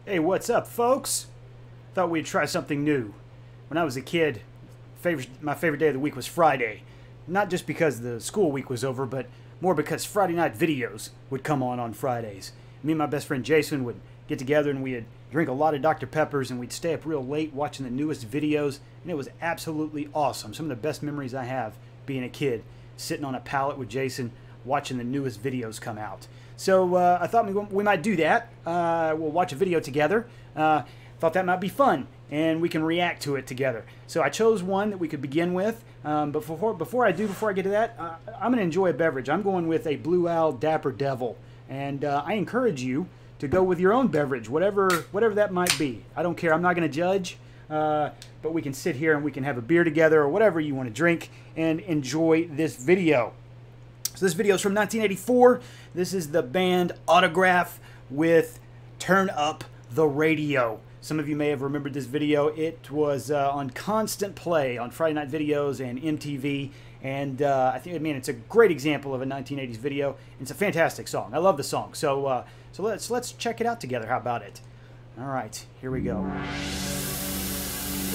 Hey, what's up, folks? Thought we'd try something new. When I was a kid, my favorite day of the week was Friday. Not just because the school week was over, but more because Friday night videos would come on Fridays. Me and my best friend Jason would get together and we'd drink a lot of Dr. Peppers and we'd stay up real late watching the newest videos, and it was absolutely awesome. Some of the best memories I have being a kid, sitting on a pallet with Jason watching the newest videos come out. So I thought we might do that. We'll watch a video together. Thought that might be fun, and we can react to it together. So I chose one that we could begin with. But before I get to that, I'm going to enjoy a beverage. I'm going with a Blue Owl Dapper Devil, and I encourage you to go with your own beverage, whatever that might be. I don't care. I'm not going to judge, but we can sit here and we can have a beer together or whatever you want to drink and enjoy this video. So this video is from 1984. This is the band Autograph with Turn Up the Radio. Some of you may have remembered this video. It was on constant play on Friday night videos and MTV. And I think, man, it's a great example of a 1980s video. It's a fantastic song. I love the song. So let's check it out together. How about it? All right, here we go.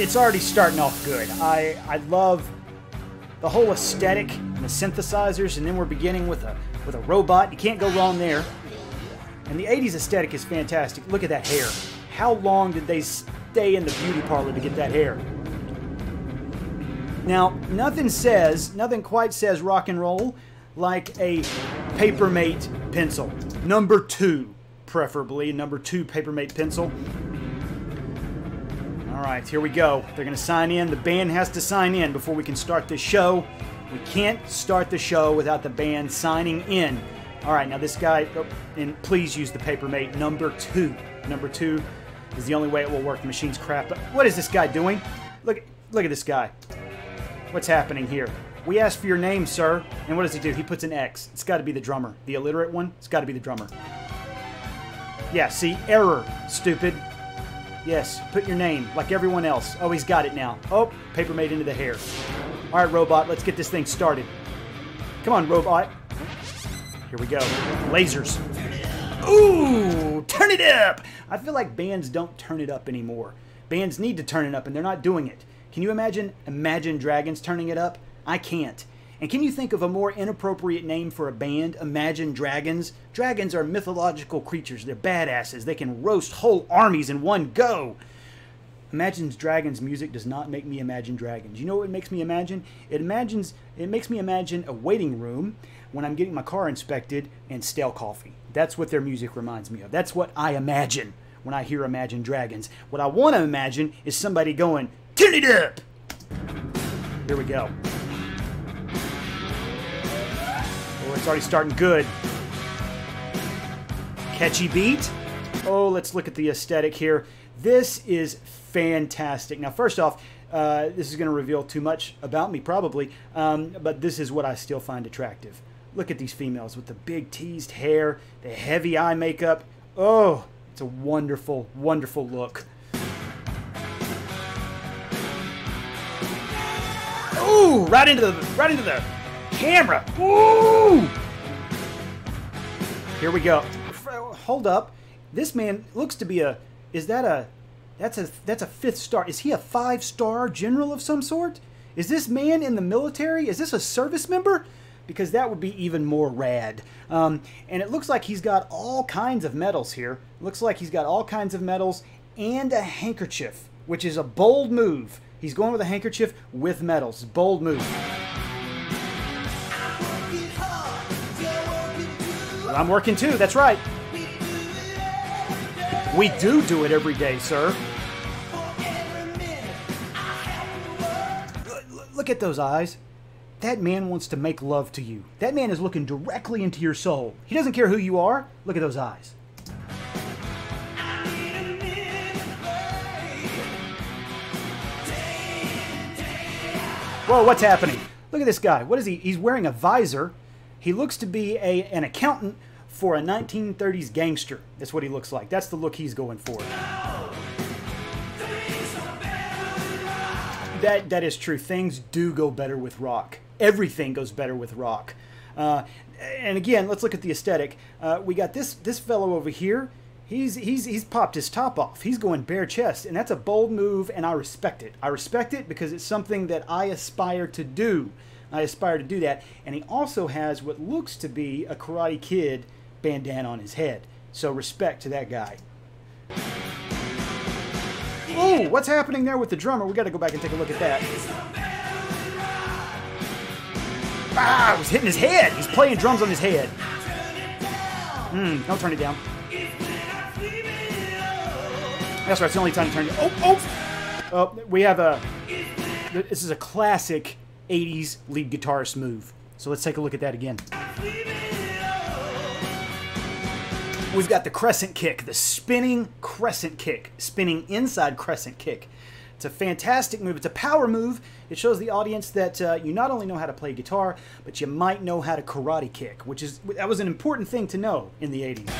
It's already starting off good. I love the whole aesthetic and the synthesizers, and then we're beginning with a robot. You can't go wrong there. And the 80s aesthetic is fantastic. Look at that hair. How long did they stay in the beauty parlor to get that hair? Now, nothing quite says rock and roll like a Papermate pencil. Number 2, preferably. Number 2 Papermate pencil. All right, here we go. They're going to sign in. The band has to sign in before we can start the show. We can't start the show without the band signing in. All right, now this guy, and please use the Papermate number 2. Number 2 is the only way it will work. The machine's crap. But what is this guy doing? Look at this guy. What's happening here? We asked for your name, sir. And what does he do? He puts an X. It's got to be the drummer. The illiterate one? It's got to be the drummer. Yeah, see? Error, stupid. Yes, put your name, like everyone else. Oh, he's got it now. Oh, Papermate into the hair. All right, robot, let's get this thing started. Come on, robot. Here we go. Lasers. Ooh, turn it up! I feel like bands don't turn it up anymore. Bands need to turn it up, and they're not doing it. Can you imagine Imagine Dragons turning it up? I can't. And can you think of a more inappropriate name for a band? Imagine Dragons? Dragons are mythological creatures. They're badasses. They can roast whole armies in one go. Imagine Dragons music does not make me imagine dragons. You know what it makes me imagine? It makes me imagine a waiting room when I'm getting my car inspected and stale coffee. That's what their music reminds me of. That's what I imagine when I hear Imagine Dragons. What I want to imagine is somebody going, turn it up! Here we go. Oh, it's already starting good. Catchy beat. Oh, let's look at the aesthetic here. This is fantastic. Now, first off, this is going to reveal too much about me, probably, but this is what I still find attractive. Look at these females with the big teased hair, the heavy eye makeup. Oh, it's a wonderful, wonderful look. Ooh, right into the camera. Ooh! Here we go. Hold up. This man looks to be that's a 5th star. Is he a 5-star general of some sort? Is this man in the military? Is this a service member? Because that would be even more rad. And it looks like he's got all kinds of medals here. Looks like he's got all kinds of medals and a handkerchief, which is a bold move. He's going with a handkerchief with medals. Bold move. Well, I'm working too. That's right. We do it every day, sir. Look at those eyes. That man wants to make love to you. That man is looking directly into your soul. He doesn't care who you are. Look at those eyes. Whoa, what's happening? Look at this guy. What is he? He's wearing a visor. He looks to be an accountant for a 1930s gangster. That's what he looks like. That's the look he's going for. That is true. Things do go better with rock. Everything goes better with rock. And again, let's look at the aesthetic. We got this fellow over here. He's popped his top off. He's going bare chest, and that's a bold move, and I respect it. I respect it because it's something that I aspire to do. I aspire to do that. And he also has what looks to be a Karate Kid bandana on his head. So respect to that guy. Oh, what's happening there with the drummer? We got to go back and take a look at that. Ah, it was hitting his head. He's playing drums on his head. Don't turn it down. That's right, it's the only time to turn it down. Oh, we have this is a classic 80s lead guitarist move. So let's take a look at that again. We've got the crescent kick, the spinning crescent kick, spinning inside crescent kick. It's a fantastic move. It's a power move. It shows the audience that you not only know how to play guitar, but you might know how to karate kick, that was an important thing to know in the 80s.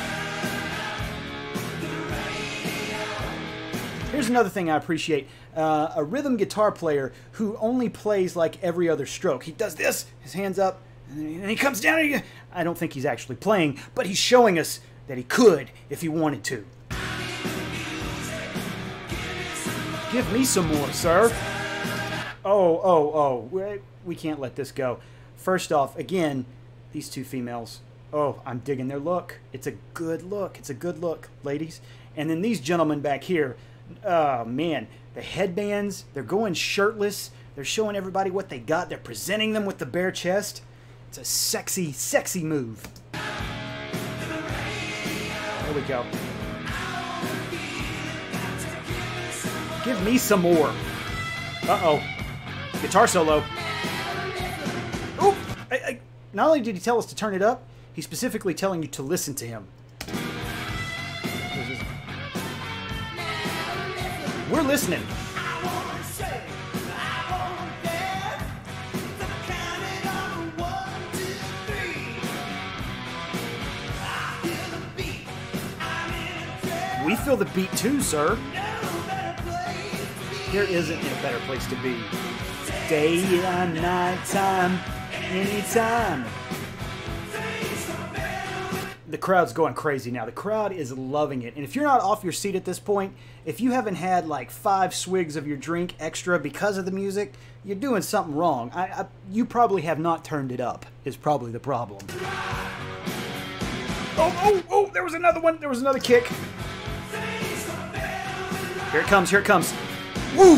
Here's another thing I appreciate. A rhythm guitar player who only plays like every other stroke. He does this, his hands up, and he comes down again. I don't think he's actually playing, but he's showing us that he could if he wanted to. Give me some more, sir. Oh. We can't let this go. First off, again, these two females. Oh, I'm digging their look. It's a good look. It's a good look, ladies. And then these gentlemen back here. Oh, man. The headbands, they're going shirtless. They're showing everybody what they got. They're presenting them with the bare chest. It's a sexy, sexy move. There we go. Give me some more. Uh-oh. Guitar solo. Oop! Not only did he tell us to turn it up, he's specifically telling you to listen to him. We're listening. We feel the beat too, sir. There isn't a better place to be. Day and night time, anytime. The crowd's going crazy now. The crowd is loving it. And if you're not off your seat at this point, if you haven't had like 5 swigs of your drink extra because of the music, you're doing something wrong. You probably have not turned it up, is probably the problem. Oh, there was another one. There was another kick. Here it comes, here it comes. Woo!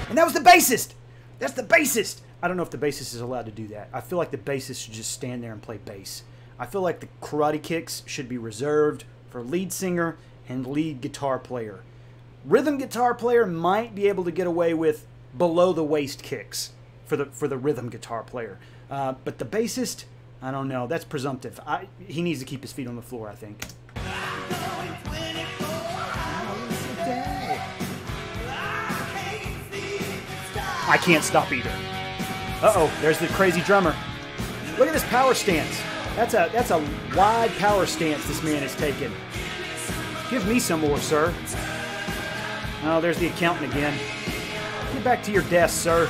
And that was the bassist. That's the bassist. I don't know if the bassist is allowed to do that. I feel like the bassist should just stand there and play bass. I feel like the karate kicks should be reserved for lead singer and lead guitar player. Rhythm guitar player might be able to get away with below the waist kicks for the rhythm guitar player. But the bassist, I don't know. That's presumptive. He needs to keep his feet on the floor, I think. I can't stop either. Uh-oh, there's the crazy drummer. Look at this power stance. That's a wide power stance this man is taking. Give me some more, sir. Oh, there's the accountant again. Get back to your desk, sir.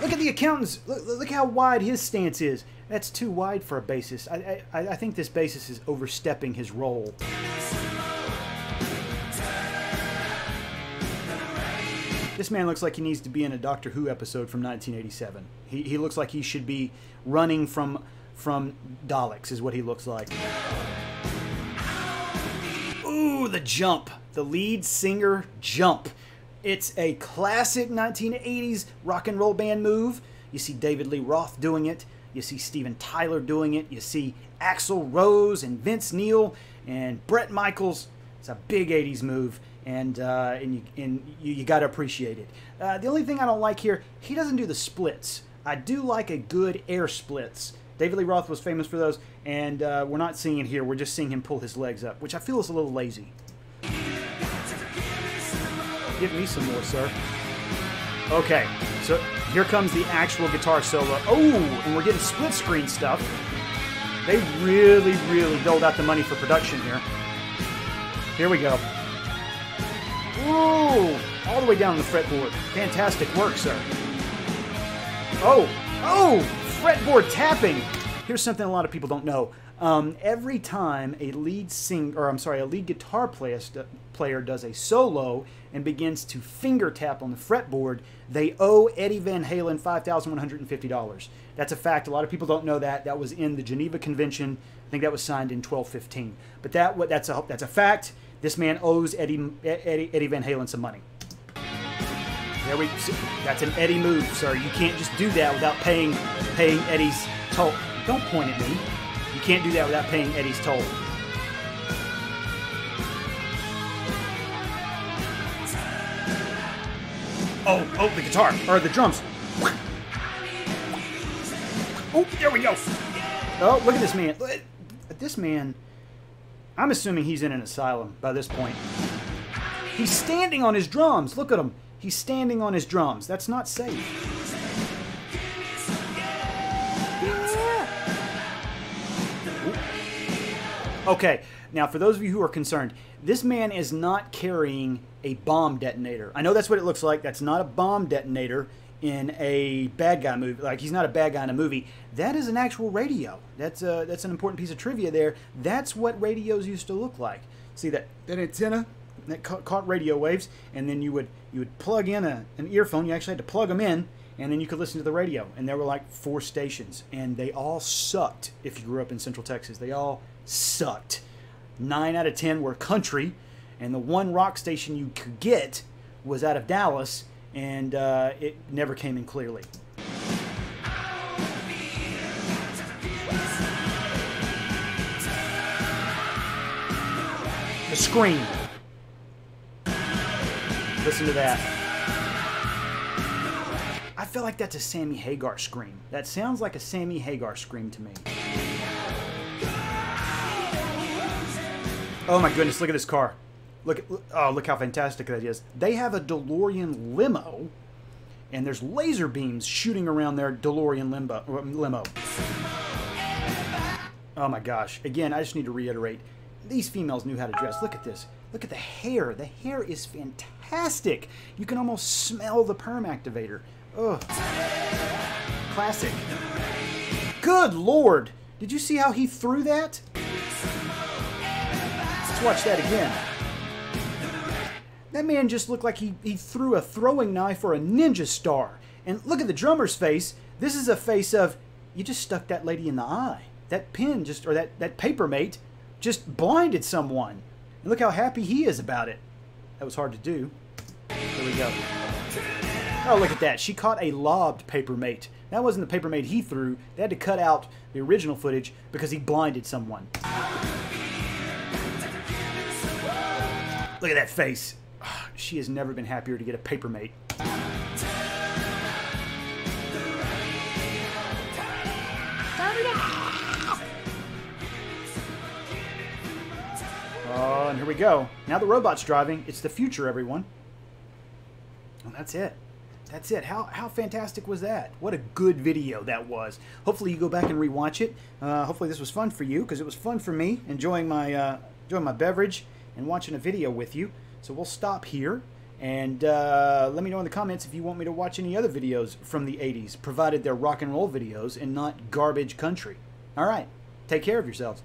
Look at the accountant's. Look how wide his stance is. That's too wide for a bassist. I think this bassist is overstepping his role. This man looks like he needs to be in a Doctor Who episode from 1987. He looks like he should be running from Daleks, is what he looks like. Ooh, the jump. The lead singer jump. It's a classic 1980s rock and roll band move. You see David Lee Roth doing it. You see Steven Tyler doing it. You see Axl Rose and Vince Neil and Bret Michaels. It's a big 80s move. And you got to appreciate it. The only thing I don't like here, he doesn't do the splits. I do like a good air splits. David Lee Roth was famous for those, and we're not seeing it here. We're just seeing him pull his legs up, which I feel is a little lazy. Give me some more, sir. Okay, so here comes the actual guitar solo. Oh, and we're getting split screen stuff. They really, really doled out the money for production here. Here we go. Ooh, all the way down the fretboard. Fantastic work, sir. Oh, fretboard tapping. Here's something a lot of people don't know. Every time a lead guitar player does a solo and begins to finger tap on the fretboard, they owe Eddie Van Halen $5,150. That's a fact. A lot of people don't know that. That was in the Geneva Convention. I think that was signed in 1215. But that's a fact. This man owes Eddie Van Halen some money. That's an Eddie move, sir. You can't just do that without paying Eddie's toll. Don't point at me. You can't do that without paying Eddie's toll. Oh, the guitar, or the drums. Oh, there we go. Oh, look at this man. This man, I'm assuming he's in an asylum by this point. He's standing on his drums. Look at him. He's standing on his drums. That's not safe. Okay, now for those of you who are concerned, this man is not carrying a bomb detonator. I know that's what it looks like. That's not a bomb detonator in a bad guy movie. Like, he's not a bad guy in a movie. That is an actual radio. That's an important piece of trivia there. That's what radios used to look like. See that antenna that caught radio waves, and then you would plug in an earphone. You actually had to plug them in, and then you could listen to the radio. And there were like 4 stations, and they all sucked. If you grew up in Central Texas, they all sucked. 9 out of 10 were country, and the one rock station you could get was out of Dallas, and it never came in clearly. The scream. Listen to that. I feel like that's a Sammy Hagar scream. That sounds like a Sammy Hagar scream to me. Oh my goodness, look at this car. Look how fantastic that is. They have a DeLorean limo, and there's laser beams shooting around their DeLorean limo. Oh my gosh. Again, I just need to reiterate, these females knew how to dress. Look at this. Look at the hair. The hair is fantastic. You can almost smell the perm activator. Ugh. Classic. Good Lord. Did you see how he threw that? Let's watch that again. That man just looked like he threw a throwing knife or a ninja star. And look at the drummer's face. This is a face of, you just stuck that lady in the eye. That pin just, or that paper mate just blinded someone. And look how happy he is about it. That was hard to do. There we go. Oh, look at that. She caught a lobbed paper mate. That wasn't the paper mate he threw. They had to cut out the original footage because he blinded someone. Look at that face. She has never been happier to get a paper mate. Oh, and here we go. Now the robot's driving. It's the future, everyone. And that's it. That's it. How fantastic was that? What a good video that was. Hopefully you go back and rewatch it. Hopefully this was fun for you, because it was fun for me, enjoying my beverage and watching a video with you. So we'll stop here, and let me know in the comments if you want me to watch any other videos from the 80s, provided they're rock and roll videos and not garbage country. All right. Take care of yourselves.